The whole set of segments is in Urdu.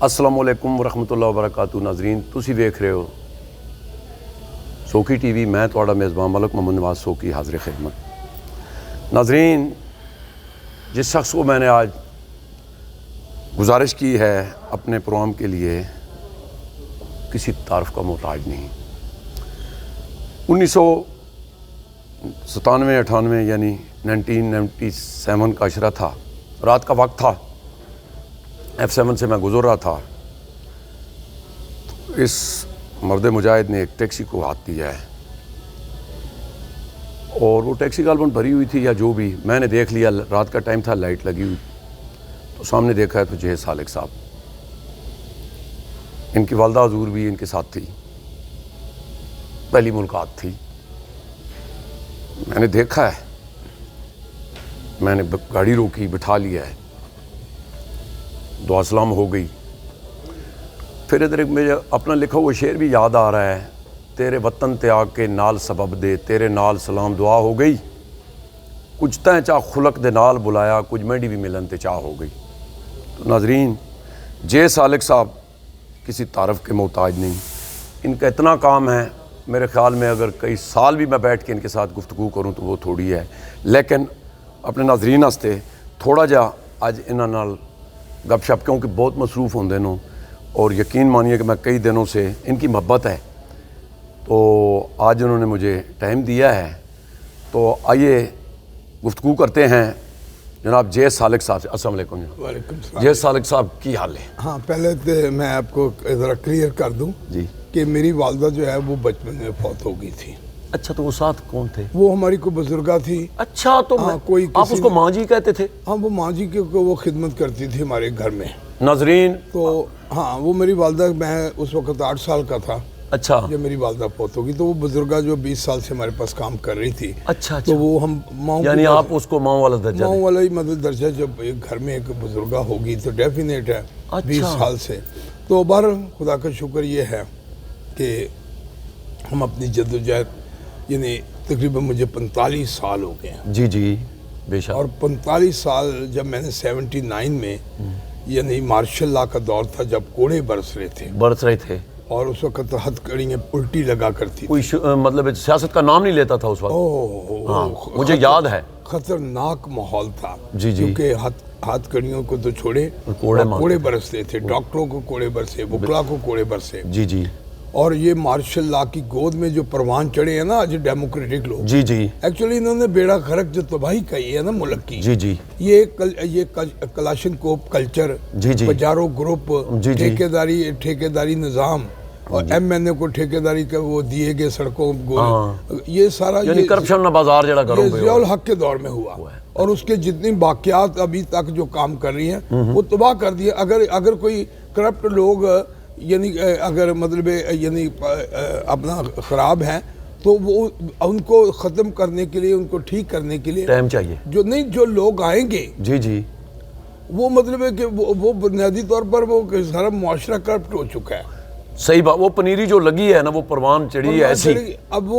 السلام علیکم ورحمۃ اللہ وبرکاتہ ناظرین تسی دیکھ رہے ہو سوکی ٹی وی میں تہاڈا میزبان ملک محمد نواز سوکی حاضر خدمت ناظرین جس شخص کو میں نے آج گزارش کی ہے اپنے پروگرام کے لیے کسی تعارف کا محتاج نہیں 1997-98 یعنی 1997 کا عشرہ تھا رات کا وقت تھا F7 سے میں گزر رہا تھا اس مرد مجاہد نے ایک ٹیکسی کو ہاتھ دیا ہے اور وہ ٹیکسی غالباً بھری ہوئی تھی یا جو بھی میں نے دیکھ لیا رات کا ٹائم تھا لائٹ لگی ہوئی تو سامنے دیکھا ہے تو جہیز سالک صاحب ان کی والدہ حضور بھی ان کے ساتھ تھی پہلی ملاقات تھی میں نے دیکھا ہے میں نے گاڑی روکی بٹھا لیا ہے دعا سلام ہو گئی پھر ادھر مجھے اپنا لکھا ہوا شعر بھی یاد آ رہا ہے تیرے وطن تے آ کے نال سبب دے تیرے نال سلام دعا ہو گئی کچھ تیں چاہ خلق دے نال بلایا کچھ میڈی بھی ملن تے چاہ ہو گئی تو ناظرین جے سالک صاحب کسی تعارف کے محتاج نہیں ان کا اتنا کام ہے میرے خیال میں اگر کئی سال بھی میں بیٹھ کے ان کے ساتھ گفتگو کروں تو وہ تھوڑی ہے لیکن اپنے ناظرین واسطے تھوڑا جا اج انہاں نال گپ شپ کیونکہ بہت مصروف ہوندے نو اور یقین مانیے کہ میں کئی دنوں سے ان کی محبت ہے تو آج انہوں نے مجھے ٹائم دیا ہے تو آئیے گفتگو کرتے ہیں جناب جہیز سالک صاحب سے السلام علیکم جناب وعلیکم السلام جہیز سالک صاحب کی حال ہے ہاں پہلے تو میں آپ کو ذرا کلیئر کر دوں جی کہ میری والدہ جو ہے وہ بچپن میں فوت ہو گئی تھی اچھا تو وہ ساتھ کون تھے وہ ہماری کوئی بزرگہ تھی اچھا تو کوئی آپ اس کو ماں جی کہتے تھے ہاں وہ ماں جی کی وہ خدمت کرتی تھی ہمارے گھر میں ناظرین تو ہاں وہ میری والدہ میں اس وقت 8 سال کا تھا اچھا جب میری والدہ فوت ہو گئی تو وہ بزرگہ جو 20 سال سے ہمارے پاس کام کر رہی تھی اچھا تو وہ ہم ماؤں یعنی آپ اس کو ماں والا درجہ ماؤں والا ہی مطلب درجہ جب ایک گھر میں ایک بزرگہ ہوگی تو ڈیفینیٹ ہے 20 سال سے تو بہر خدا کا شکر یہ ہے کہ ہم اپنی جدوجہد یعنی تقریباً مجھے 45 سال ہو گئے ہیں جی جی بے شک اور 45 سال جب میں نے 79 میں یعنی مارشل لا کا دور تھا جب کوڑے برس رہے تھے اور اس وقت ہتھ کڑیاں الٹی لگا کرتی کوئی مطلب سیاست کا نام نہیں لیتا تھا اس وقت مجھے یاد ہے خطرناک ماحول تھا جی جی کیونکہ ہاتھ کڑیوں کو تو چھوڑے کوڑے برستے تھے ڈاکٹروں کو کوڑے برسے وکلا کو کوڑے برسے جی جی اور یہ مارشل لا کی گود میں جو پروان چڑھے ہیں نا آج ڈیموکریٹک لوگ جی جی ایکچولی انہوں نے بیڑا غرق جو تباہی کہی ہے نا ملک کی جی جی یہ کلاشن کوپ کلچر جی جی پجارو گروپ جی جی ٹھیکیداری نظام اور ایم این اے کو ٹھیکیداری کے وہ دیے گئے سڑکوں یہ سارا یعنی کرپشن نہ بازار جڑا کروں یہ ضیاء الحق کے دور میں ہوا اور اس کے جتنی باقیات ابھی تک جو کام کر رہی ہیں وہ تباہ کر دیے اگر کوئی کرپٹ لوگ یعنی اگر مطلب یعنی اپنا خراب ہیں تو وہ ان کو ختم کرنے کے لیے ان کو ٹھیک کرنے کے لیے ٹائم چاہیے جو لوگ آئیں گے جی جی وہ مطلب ہے کہ وہ بنیادی طور پر وہ سارا معاشرہ کرپٹ ہو چکا ہے صحیح بات وہ پنیری جو لگی ہے نا وہ پروان چڑھی ہے ایسی اب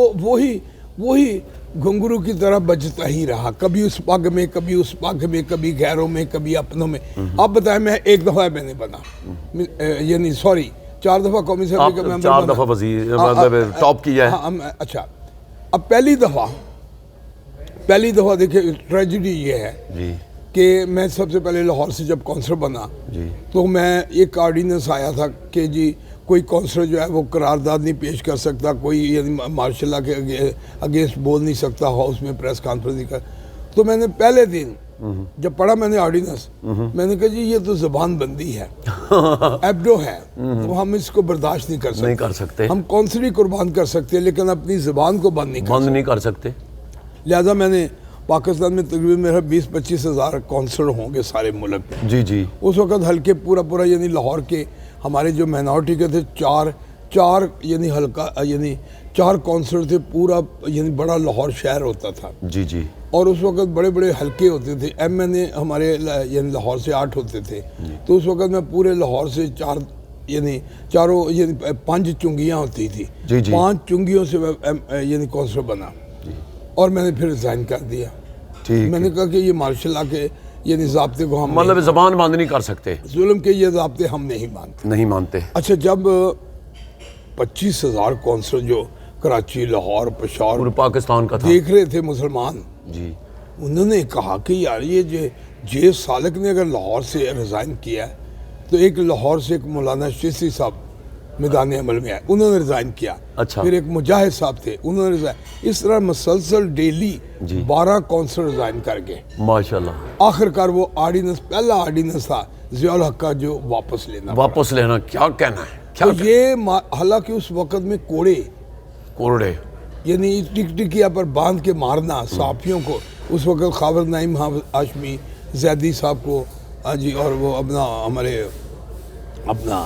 وہی گھنگرو کی طرح بجتا ہی رہا کبھی اس پگ میں کبھی اس پگ میں کبھی غیروں میں کبھی اپنوں میں اب بتائیں میں ایک دفعہ میں نے بنا یعنی سوری 4 دفعہ قومی اسمبلی کا ممبر 4 دفعہ وزیر مطلب ٹاپ کیا ہے اچھا اب پہلی دفعہ دیکھیں ٹریجڈی یہ ہے کہ میں سب سے پہلے لاہور سے جب کونسلر بنا تو میں ایک آرڈیننس آیا تھا کہ جی کوئی کونسلر جو ہے وہ قرارداد نہیں پیش کر سکتا کوئی یعنی مارشل لا کے اگینسٹ بول نہیں سکتا ہاؤس میں پریس کانفرنس نہیں کر تو میں نے پہلے دن جب پڑھا میں نے آرڈیننس میں نے کہا جی یہ تو زبان بندی ہے ایبڈو ہے تو ہم اس کو برداشت نہیں کر سکتے ہم کونسل ہی قربان کر سکتے ہیں لیکن اپنی زبان کو بند نہیں کر سکتے لہذا میں نے پاکستان میں تقریباً میرا 20-25 ہزار کونسلر ہوں گے سارے ملک میں جی جی اس وقت ہلکے پورا یعنی لاہور کے ہمارے جو مائنورٹی کے تھے چار یعنی حلقہ یعنی 4 کونسلر تھے پورا یعنی بڑا لاہور شہر ہوتا تھا جی جی اور اس وقت بڑے بڑے حلقے ہوتے تھے ایم این اے ہمارے یعنی لاہور سے 8 ہوتے تھے تو اس وقت میں پورے لاہور سے 4 یعنی چاروں یعنی 5 چنگیاں ہوتی تھی 5 چنگیوں سے میں یعنی کونسلر بنا اور میں نے پھر ریزائن کر دیا میں نے کہا کہ یہ مارشل لا کے یعنی ضابطے کو ہم مطلب زبان بند نہیں کر سکتے، ظلم کے یہ ضابطے ہم نہیں مانتے. نہیں مانتے. اچھا جب 25,000 کونسل جو کراچی، لاہور، پشاور پورے پاکستان کا تھا، دیکھ رہے تھے مسلمان، جی انہوں نے کہا کہ یار یہ جے سالک نے اگر لاہور سے ریزائن کیا ہے تو ایک لاہور سے ایک مولانا شیسی صاحب میدان عمل میں آئے، انہوں نے ریزائن کیا. اچھا. پھر ایک مجاہد صاحب تھے، انہوں نے ریزائن. اس طرح مسلسل ڈیلی 12 کونسل ریزائن کر گئے. ماشاءاللہ. آخر کار وہ آرڈیننس، پہلا آرڈیننس تھا ضیاء الحق کا جو واپس لینا کیا کہنا ہے، کیا تو یہ حالانکہ اس وقت میں کوڑے یعنی ٹک ٹکیا پر باندھ کے مارنا صحافیوں کو. اس وقت خاور نعیم ہاشمی زیدی صاحب کو جی، اور وہ اپنا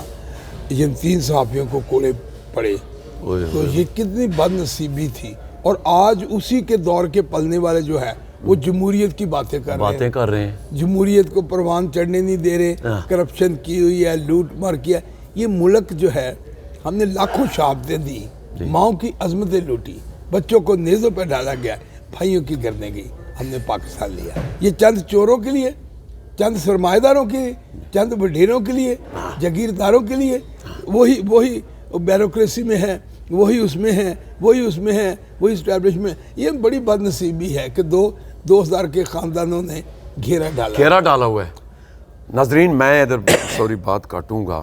جن 3 صحافیوں کو کوڑے پڑے. تو یہ کتنی بد نصیبی تھی. اور آج اسی کے دور کے پلنے والے جو ہے وہ جمہوریت کی باتیں کر رہے ہیں. جمہوریت کو پروان چڑھنے نہیں دے رہے، کرپشن کی ہوئی ہے، لوٹ مار کیا. یہ ملک جو ہے ہم نے لاکھوں شہادتیں دی، ماؤں کی عظمتیں لوٹی، بچوں کو نیزوں پہ ڈالا گیا، بھائیوں کی گردنیں گئی، ہم نے پاکستان لیا. یہ چند چوروں کے لیے، چند سرمایہ داروں کے لیے، چند بڈھیروں کے لیے، جاگیرداروں کے لیے. وہی بیوروکریسی میں ہے، وہی اس میں ہے، وہی اسٹیبلشمنٹ. یہ بڑی بد نصیبی ہے کہ 2000 کے خاندانوں نے گھیرا ڈالا ہوا ہے. ناظرین میں ادھر بات کاٹوں گا.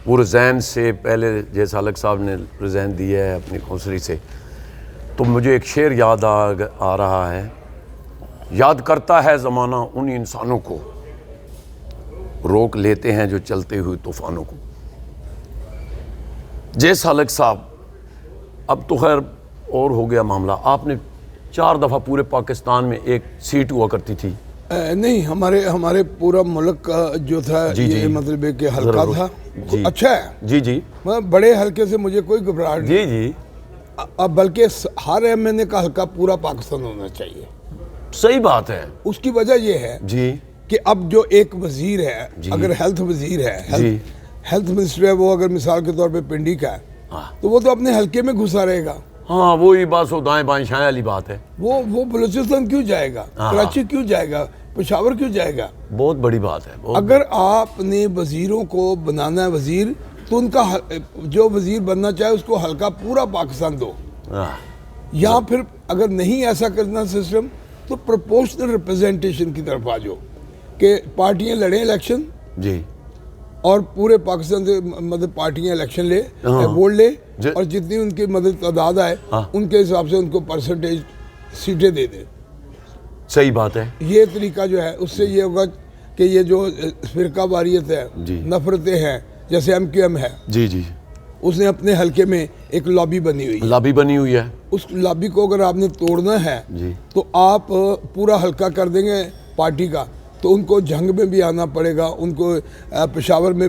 وہ ریزائن سے پہلے جے سالک صاحب نے ریزائن دیا ہے اپنی کونسلری سے، تو مجھے ایک شعر یاد آ رہا ہے. یاد کرتا ہے زمانہ ان انسانوں کو، روک لیتے ہیں جو چلتے ہوئے طوفانوں کو. جے سالک صاحب، اب تو خیر اور ہو گیا معاملہ. آپ نے 4 دفعہ پورے پاکستان میں ایک سیٹ ہوا کرتی تھی. نہیں، ہمارے پورا ملک کا جو تھا یہ مطلب کہ حلقہ تھا اچھا ہے. جی بڑے حلقے سے مجھے کوئی گھبراہٹ نہیں. جی بلکہ ہر ایم این اے کا حلقہ پورا پاکستان ہونا چاہیے. صحیح بات ہے. اس کی وجہ یہ ہے کہ اب جو ایک وزیر ہے، اگر ہیلتھ وزیر ہے، ہیلتھ منسٹر ہے، وہ اگر مثال کے طور پہ پنڈی کا ہے تو وہ تو اپنے حلقے میں گھسا رہے گا. ہاں وہی بات، وہ دائیں بائیں شائیں والی بات ہے. وہ بلوچستان کیوں جائے گا، کراچی کیوں جائے گا، پشاور کیوں جائے گا؟ بہت بڑی بات ہے. اگر آپ نے وزیروں کو بنانا ہے وزیر، تو ان کا جو وزیر بننا چاہے اس کو حلقہ پورا پاکستان دو. یا پھر اگر نہیں ایسا کرنا سسٹم تو پروپورشنل ریپرزنٹیشن کی طرف آ جاؤ کہ پارٹیاں لڑیں الیکشن اور پورے پاکستان سے مطلب پارٹیاں الیکشن لے، ووٹ لے، اور جتنی ان کی مدد تعداد آئے ان کے حساب سے ان کو پرسنٹیج سیٹیں دے دیں. صحیح بات ہے. یہ طریقہ جو ہے اس سے یہ ہوگا کہ یہ جو فرقہ واریت ہے، نفرتیں ہیں، جیسے MQM ہے، اس نے اپنے حلقے میں ایک لابی بنی ہوئی ہے. اس لابی کو اگر آپ نے توڑنا ہے تو آپ پورا حلقہ کر دیں گے پارٹی کا، تو ان کو جنگ میں بھی آنا پڑے گا، ان کو پشاور میں،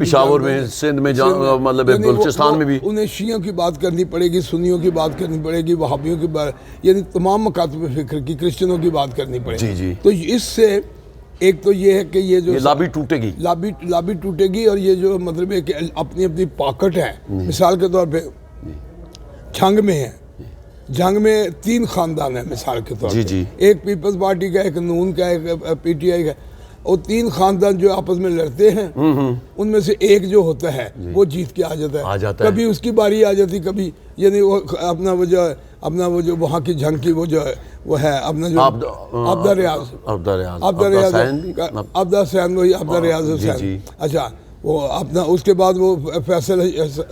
سندھ میں، مطلب بلوچستان میں بھی انہیں شیعوں کی بات کرنی پڑے گی، سنیوں کی بات کرنی پڑے گی، وہابیوں کی بات، یعنی تمام مکاتب فکر کی، کرسچنوں کی بات کرنی پڑے گی. تو اس سے ایک تو یہ ہے کہ یہ جو لابی ٹوٹے گی، لابی ٹوٹے گی. اور یہ جو مطلب ہے کہ اپنی پاکٹ ہے، مثال کے طور پہ جنگ میں 3 خاندان ہیں مثال کے طور پہ، ایک پیپلز پارٹی کا، ایک نون کا، ایک PTI کا. اور 3 خاندان جو آپس میں لڑتے ہیں ان میں سے ایک جو ہوتا ہے وہ جیت کے آ جاتا ہے. کبھی اس کی باری آ جاتی، کبھی یعنی وہ اپنا وہ جو وہاں کی جنگ کی وہ جو ہے وہ ہے اپنا جو عبدہ ریاض حسین. اچھا وہ اپنا اس کے بعد وہ فیصل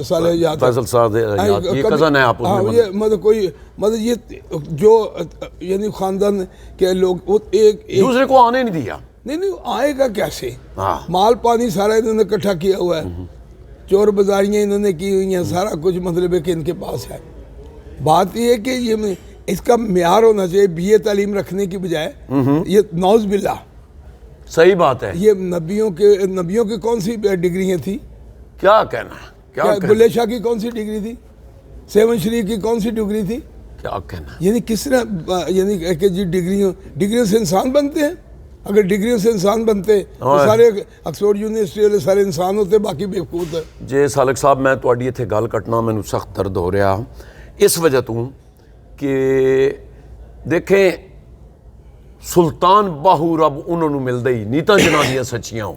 صالح یاد، یہ کزن ہے آپ. مطلب یہ جو یعنی خاندان کے لوگ وہ ایک دوسرے کو آنے نہیں دیا. نہیں آئے گا کیسے؟ مال پانی سارا انہوں نے اکٹھا کیا ہوا ہے، چور بازاریاں انہوں نے کی ہوئی ہیں، سارا کچھ مطلب ہے کہ ان کے پاس ہے. بات یہ ہے کہ یہ اس کا معیار ہونا چاہیے BA تعلیم رکھنے کی بجائے یہ نعوذ باللہ. صحیح بات ہے. یہ نبیوں کی کون سی ڈگریاں تھی؟ کیا کہنا ہے؟ بلے شاہ کی کون سی ڈگری تھی؟ 7 شریف کی کون سی ڈگری تھی؟ کیا کہنا؟ یعنی کس طرح یعنی کہ جی ڈگریوں سے انسان بنتے ہیں؟ اگر ڈگریوں سے انسان بنتے تو سارے آکسفورڈ یونیورسٹی والے سارے انسان ہوتے، باقی بیوقوف ہے. جے سالک صاحب میں تواڈی ایتھے گل کٹنا مینوں سخت درد ہو رہا اس وجہ تو کہ دیکھیں ਸੁਲਤਾਨ ਬਾਹੂ ਰੱਬ ਉਹਨਾਂ ਨੂੰ ਮਿਲਦਾ ਹੀ ਨੀਤਾਂ ਜਿਨ੍ਹਾਂ ਦੀਆਂ ਸੱਚੀਆਂ ਹੋ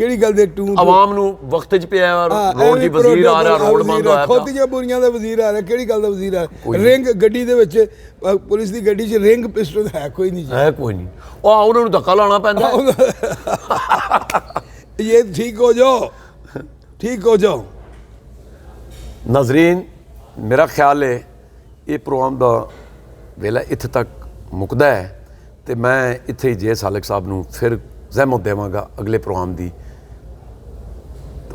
ਕਿਹੜੀ ਗੱਲ ਦੇ ਟੂ ਆਵਾਮ ਨੂੰ ਵਕਤ 'ਚ ਪਿਆ ਰੋਡ ਦੀ ਵਜ਼ੀਰ ਆ ਰਿਹਾ, ਰੋਡ ਬੰਦ ਹੋਇਆ ਪਿਆ। ਖੋਤੀਆਂ ਬੁਰੀਆਂ ਦਾ ਵਜ਼ੀਰ ਆ ਰਿਹਾ, ਕਿਹੜੀ ਗੱਲ ਦਾ ਵਜ਼ੀਰ ਆ ਰਿਹਾ? ਰਿੰਗ ਗੱਡੀ ਦੇ ਵਿੱਚ ਪੁਲਿਸ ਦੀ ਗੱਡੀ 'ਚ ਰਿੰਗ ਪਿਸਟਲ ਹੈ ਕੋਈ ਨਹੀਂ ਜੀ, ਹੈ ਕੋਈ ਨਹੀਂ। ਉਹ ਉਹਨਾਂ ਨੂੰ ਧੱਕਾ ਲਾਉਣਾ ਪੈਂਦਾ। ਇਹ ਠੀਕ ਹੋ ਜਾਓ, ਠੀਕ ਹੋ ਜਾਓ। ਨਾਜ਼ਰੀਨ, ਮੇਰਾ ਖਿਆਲ ਹੈ ਇਹ ਪ੍ਰੋਗਰਾਮ ਦਾ ਵੇਲਾ ਇੱਥੇ ਤੱਕ ਮੁੱਕਦਾ ਹੈ ਤੇ ਮੈਂ ਇੱਥੇ ਹੀ ਜੇ ਸਾਲਕ ਸਾਹਿਬ ਨੂੰ ਫਿਰ ਜ਼ਹਿਮਤ ਦੇਵਾਂਗਾ ਅਗਲੇ ਪ੍ਰੋਗਰਾਮ ਦੀ।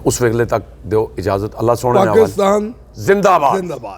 ਉਸ ਵੇਲੇ ਤੱਕ ਦਿਓ ਇਜਾਜ਼ਤ। ਅੱਲਾ ਸੋਹਣੇ ਨਾਲ। ਪਾਕਿਸਤਾਨ ਜ਼ਿੰਦਾਬਾਦ। ਜ਼ਿੰਦਾਬਾਦ।